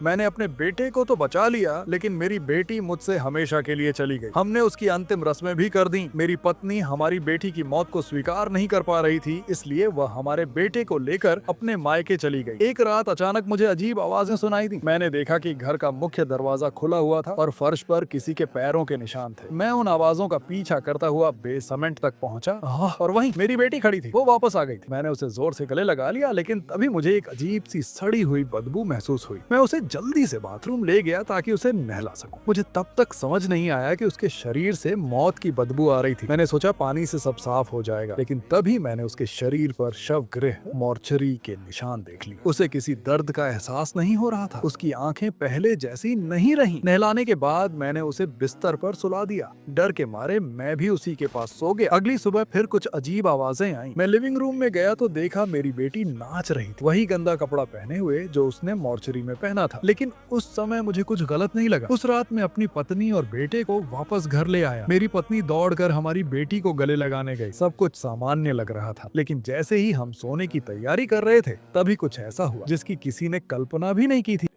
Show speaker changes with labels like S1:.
S1: मैंने अपने बेटे को तो बचा लिया, लेकिन मेरी बेटी मुझसे हमेशा के लिए चली गई। हमने उसकी अंतिम रस्में भी कर दी। मेरी पत्नी हमारी बेटी की मौत को स्वीकार नहीं कर पा रही थी, इसलिए वह हमारे बेटे को लेकर अपने मायके चली गई। एक रात अचानक मुझे अजीब आवाजें सुनाई दी। मैंने देखा कि घर का मुख्य दरवाजा खुला हुआ था और फर्श पर किसी के पैरों के निशान थे। मैं उन आवाजों का पीछा करता हुआ बेसमेंट तक पहुंचा और वहीं मेरी बेटी खड़ी थी। वो वापस आ गई थी। मैंने उसे जोर से गले लगा लिया, लेकिन तभी मुझे एक अजीब सी सड़ी हुई बदबू महसूस हुई। मैं उसे जल्दी से बाथरूम ले गया ताकि उसे नहला सकूं। मुझे तब तक समझ नहीं आया कि उसके शरीर से मौत की बदबू आ रही थी। मैंने सोचा पानी से सब साफ हो जाएगा, लेकिन तभी मैंने उसके शरीर पर शवगृह मॉर्चरी के निशान देख लिए। उसे किसी दर्द का एहसास नहीं हो रहा था। उसकी आंखें पहले जैसी नहीं रहीं। नहलाने के बाद मैंने उसे बिस्तर पर सुला दिया। डर के मारे मैं भी उसी के पास सो गया। अगली सुबह फिर कुछ अजीब आवाजें आईं। मैं लिविंग रूम में गया तो देखा मेरी बेटी नाच रही थी, वही गंदा कपड़ा पहने हुए जो उसने मॉर्चरी में पहना था। लेकिन उस समय मुझे कुछ गलत नहीं लगा। उस रात मैं अपनी पत्नी और बेटे को वापस घर ले आया। मेरी पत्नी दौड़कर हमारी बेटी को गले लगाने गई। सब कुछ सामान्य लग रहा था, लेकिन जैसे ही हम सोने की तैयारी कर रहे थे, तभी कुछ ऐसा हुआ जिसकी किसी ने कल्पना भी नहीं की थी।